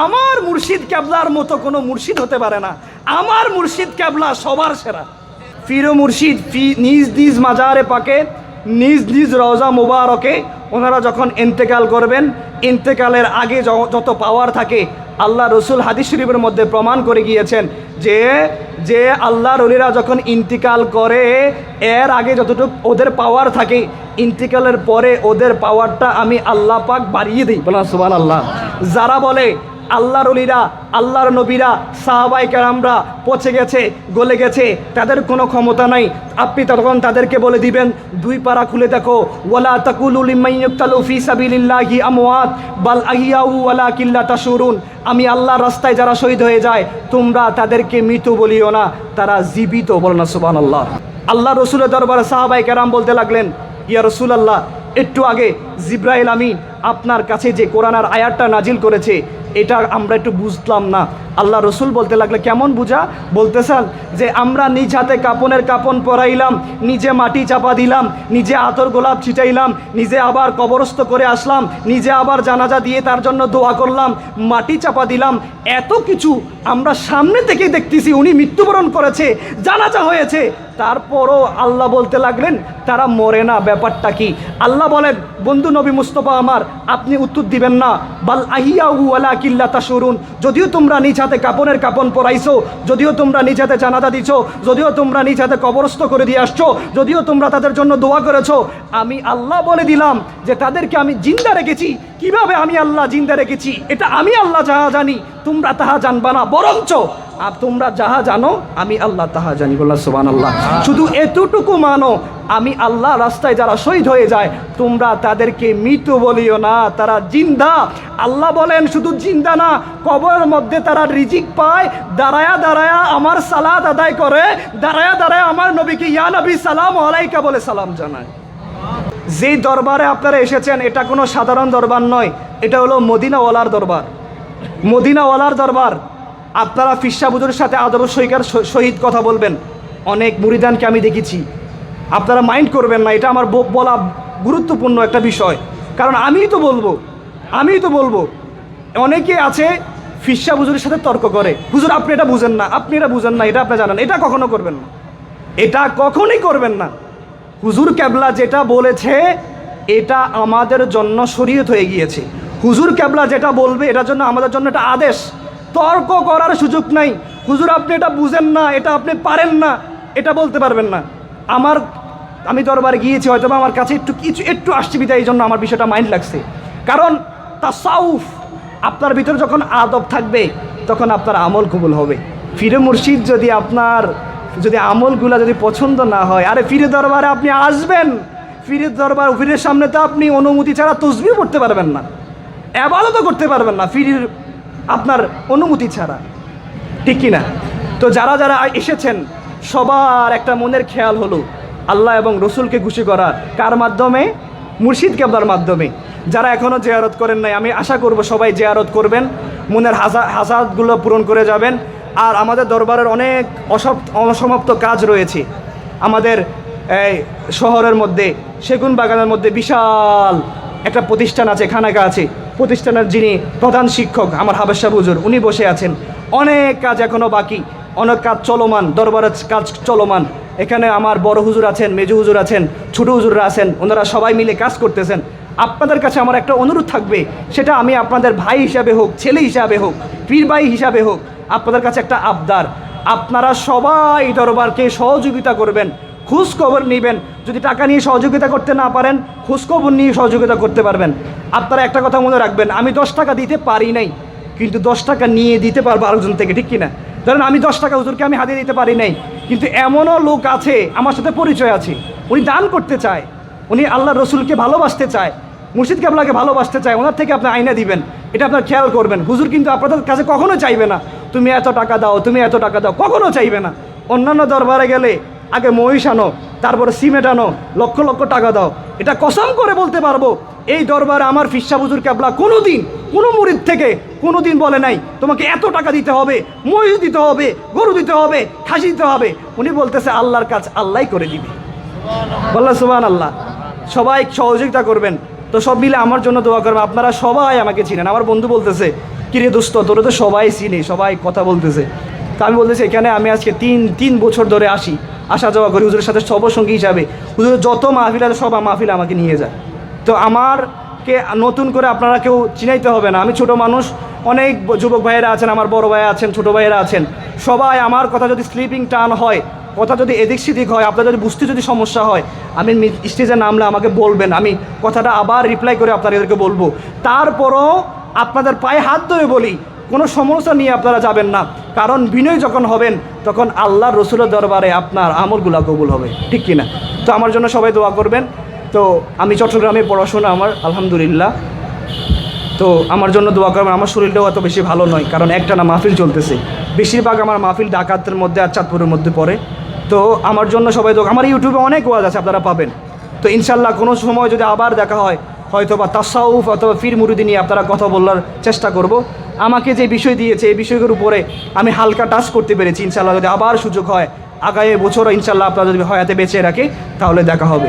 আমার মুর্শিদ কেবলার মতো কোনো মুর্শিদ হতে পারে না। আমার মুর্শিদ কেবলা সবার সেরা। পীর ও মুর্শিদ নিজ নিজ মাজারে পাকে, নিজ নিজ রওজা মুবারকে ওনারা যখন ইন্তেকাল করবেন, ইন্তেকালের আগে যত পাওয়ার থাকে, আল্লাহ রসুল হাদিস শরীফের মধ্যে প্রমাণ করে গিয়েছেন যে আল্লাহর ওলিরা যখন ইন্তিকাল করে এর আগে যতটুকু ওদের পাওয়ার থাকে, ইন্তিকালের পরে ওদের পাওয়ারটা আমি আল্লাহ পাক বাড়িয়ে দিই। বলেন সুবহানাল্লাহ। যারা বলে আল্লাহর ওলিরা, আল্লাহর নবীরা, সাহাবায়ে কেরামরা পচে গেছে, গলে গেছে, তাদের কোনো ক্ষমতা নাই, আপনি তখন তাদেরকে বলে দিবেন, দুই পারা খুলে দেখো, ওয়ালা তাকুলু লিমান ইউকতালু ফি সাবিলিল্লাহি আমওয়াত বাল আহইয়াউ ওয়ালাকিন লা তাশউরুন। আমি আল্লাহর রাস্তায় যারা শহীদ হয়ে যায় তোমরা তাদেরকে মৃত বলিও না, তারা জীবিত। বলেন না সুবহানাল্লাহ। আল্লাহ রসুলের দরবারে সাহাবায়ে কেরাম বলতে লাগলেন, ইয়া রাসূলুল্লাহ, একটু আগে জিবরাইল আমিন আপনার কাছে যে কোরআনের আয়াতটা নাজিল করেছে এটা আমরা একটু বুঝলাম না। আল্লাহ রসুল বলতে লাগলে, কেমন বুঝা? বলতেছেন যে আমরা নিজ হাতে কাপনের কাপন পরাইলাম, নিজে মাটি চাপা দিলাম, নিজে আতর গোলাপ ছিটাইলাম, নিজে আবার কবরস্থ করে আসলাম, নিজে আবার জানাজা দিয়ে তার জন্য দোয়া করলাম, মাটি চাপা দিলাম, এত কিছু আমরা সামনে থেকেই দেখতেছি। উনি মৃত্যুবরণ করেছে, জানাজা হয়েছে, তারপরও আল্লাহ বলতে লাগলেন তারা মরে না। ব্যাপারটা কি? আল্লাহ বলেন, বন্ধু নবী মুস্তফা আমার, আপনি উত্তর দিবেন না, বাল আহিয়াউ ওয়ালাকিন লা তাশউরুন। যদিও তোমরা নিজ হাতে কাপনের কাপন পরাইছো, যদিও তোমরা নিজ হাতে জানাজা দিছো, যদিও তোমরা নিজ হাতে কবরস্থ করে দিয়ে আসছো, যদিও তোমরা তাদের জন্য দোয়া করেছো, আমি আল্লাহ বলে দিলাম যে তাদেরকে আমি জিন্দা রেখেছি। কিভাবে আমি আল্লাহ জিন্দা রেখেছি এটা আমি আল্লাহ যাহা জানি, তোমরা তাহা জানবা না, বরঞ্চ আর তোমরা যাহা জানো আমি আল্লাহ তাহা জানি। বললাম সুবহানাল্লাহ। শুধু এতটুকু মানো, আমি আল্লাহ রাস্তায় যারা শহীদ হয়ে যায় তোমরা তাদেরকে মৃত বলিও না, তারা জিন্দা। আল্লাহ বলেন শুধু জিন্দা না, কবরের মধ্যে তারা রিজিক পায়, দাঁড়ায়া দাঁড়ায়া আমার সালাত আদায় করে, দাঁড়ায়া দাঁড়ায়া আমার নবীকে ইয়া নবী সালাম আলাইকা বলে সালাম জানায়। যেই দরবারে আপনারা এসেছেন এটা কোনো সাধারণ দরবার নয়, এটা হলো মদিনাওয়ালার দরবার। মদিনাওয়ালার দরবার। আপনারা ফিরসা হুজুরের সাথে আদব সহিত কথা বলবেন। অনেক মুরিদানকে আমি দেখেছি, আপনারা মাইন্ড করবেন না, এটা আমার বলা গুরুত্বপূর্ণ একটা বিষয়, কারণ আমিই তো বলবো। অনেকে আছে ফিরসা হুজুরের সাথে তর্ক করে, হুজুর আপনি এটা বুঝেন না, আপনি এটা বুঝেন না, এটা আপনি জানেন, এটা কখনো করবেন না, এটা কখনোই করবেন না। হুজুর কেবলা যেটা বলেছে এটা আমাদের জন্য শরীয়ত হয়ে গিয়েছে। হুজুর কেবলা যেটা বলবে এটার জন্য আমাদের জন্য এটা আদেশ। তর্ক করার সুযোগ নাই। হুজুর আপনি এটা বুঝেন না, এটা আপনি পারেন না, এটা বলতে পারবেন না। আমি দরবারে গিয়েছি, হয়তো আমার কাছে একটু আসছে বিধায় এই জন্য আমার বিষয়টা মাইন্ড লাগছে। কারণ তাসাউফ আপনার ভিতরে যখন আদব থাকবে তখন আপনার আমল কবুল হবে। ফিরে মুর্শিদ যদি আমলগুলা যদি পছন্দ না হয়, আরে ফিরে দরবারে আপনি আসবেন, ফিরের সামনে তো আপনি অনুমতি ছাড়া তসবিহ পড়তে পারবেন না, ইবাদতও করতে পারবেন না ফিরের আপনার অনুমতি ছাড়া, ঠিক কি না? তো যারা যারা এসেছেন সবার একটা মনের খেয়াল হলো আল্লাহ এবং রসুলকে খুশি করা। কার মাধ্যমে? মুর্শিদ কেবলার মাধ্যমে। যারা এখনও জিয়ারত করেন নাই আমি আশা করব সবাই জিয়ারত করবেন, মনের হাজাতগুলো পূরণ করে যাবেন। আর আমাদের দরবারের অনেক অসমাপ্ত কাজ রয়েছে। আমাদের শহরের মধ্যে সেগুন বাগানের মধ্যে বিশাল একটা প্রতিষ্ঠান আছে, খানাকা আছে। প্রতিষ্ঠানের যিনি প্রধান শিক্ষক আমার হাবেশ সাহেব হুজুর, উনি বসে আছেন। অনেক কাজ এখনও বাকি, অনেক কাজ চলমান, দরবারের কাজ চলমান। এখানে আমার বড় হুজুর আছেন, মেজু হুজুর আছেন, ছোটো হুজুররা আছেন, ওনারা সবাই মিলে কাজ করতেছেন। আপনাদের কাছে আমার একটা অনুরোধ থাকবে, সেটা আমি আপনাদের ভাই হিসাবে হোক, ছেলে হিসাবে হোক, পীর ভাই হিসাবে হোক, আপনাদের কাছে একটা আবদার, আপনারা সবাই দরবারকে সহযোগিতা করবেন, খোঁজ খবর নেবেন। যদি টাকা নিয়ে সহযোগিতা করতে না পারেন, খোঁজ খবর নিয়ে সহযোগিতা করতে পারবেন। আপনারা একটা কথা মনে রাখবেন, আমি 10 টাকা দিতে পারি নাই, কিন্তু 10 টাকা নিয়ে দিতে পারবো আরেকজন থেকে, ঠিক কিনা? ধরেন আমি 10 টাকা হুজুরকে আমি হাতে দিতে পারি নাই, কিন্তু এমনও লোক আছে আমার সাথে পরিচয় আছে, উনি দান করতে চায়, উনি আল্লাহ রসুলকে ভালোবাসতে চায়, মুর্শিদ কেবলাকে ভালোবাসতে চায়, ওনার থেকে আপনি আইনা দিবেন। এটা আপনার খেয়াল করবেন। হুজুর কিন্তু আপনাদের কাছে কখনো চাইবে না তুমি এত টাকা দাও, তুমি এত টাকা দাও, কখনো চাইবে না। অন্যান্য দরবারে গেলে আগে মহিষ আনো, তারপরে সিমেন্ট আনো, লক্ষ লক্ষ টাকা দাও। এটা কসম করে বলতে পারবো, এই দরবারে আমার ফিরসা হুজুর কেবলা কোনোদিন কোনো মুরিদ থেকে কোনোদিন বলে নাই তোমাকে এত টাকা দিতে হবে, মহিষ দিতে হবে, গরু দিতে হবে, খাসি দিতে হবে। উনি বলতেছে আল্লাহর কাজ আল্লাহই করে দিবে। বললা সুবহানাল্লাহ। সবাই সহযোগিতা করবেন। তো সব মিলে আমার জন্য দোয়া করবেন। আপনারা সবাই আমাকে চিনেন। আমার বন্ধু বলতেছে কিরে দোস্ত তোরা তো সবাই চিনি, সবাই কথা বলতেছে। তা আমি বলতেছি এখানে আমি আজকে তিন বছর ধরে আসা যাওয়া করি হুজুরের সাথে সবসঙ্গী হিসাবে। হুজুরের যত মাহফিল আছে সব মাহফিল আমাকে নিয়ে যায়। তো আমারকে নতুন করে আপনারা কেউ চিনাইতে হবে না। আমি ছোট মানুষ, অনেক যুবক ভাইয়েরা আছেন, আমার বড় ভাই আছেন, ছোট ভাইয়েরা আছেন, সবাই আমার কথা যদি স্লিপিং টার্ন হয়, কথা যদি এদিক সেদিক হয়, আপনার যদি বুঝতে যদি সমস্যা হয়, আমি স্টেজে নামলে আমাকে বলবেন, আমি কথাটা আবার রিপ্লাই করে আপনাদেরকে বলবো। তারপরও আপনাদের পায়ে হাত ধরে বলি, কোনো সমস্যা নিয়ে আপনারা যাবেন না, কারণ বিনয় যখন হবেন তখন আল্লাহর রসুলের দরবারে আপনার আমলগুলা কবুল হবে, ঠিক কিনা? তো আমার জন্য সবাই দোয়া করবেন। তো আমি চট্টগ্রামে পড়াশোনা আমার আলহামদুলিল্লাহ, তো আমার জন্য দোয়া করবেন। আমার শরীরটাও এত বেশি ভালো নয়, কারণ একটা না মাহফিল চলতেছে, বেশিরভাগ আমার মাহফিল ডাকাতের মধ্যে আর চাঁদপুরের মধ্যে পড়ে। তো আমার জন্য সবাই দোয়া। আমার ইউটিউবে অনেক ওয়াজ আছে, আপনারা পাবেন। তো ইনশাল্লাহ কোনো সময় যদি আবার দেখা হয়, হয়তো বা তাসাউফ অথবা ফির মুরিদি নিয়ে আপনারা কথা বলার চেষ্টা করব। আমাকে যে বিষয় দিয়েছে এই বিষয়গুলোর উপরে আমি হালকা টাচ করতে পেরেছি। ইনশাল্লাহ যদি আবার সুযোগ হয় আগামী বছরও ইনশাল্লাহ আপনারা যদি হয়াতে বেঁচে রাখে তাহলে দেখা হবে।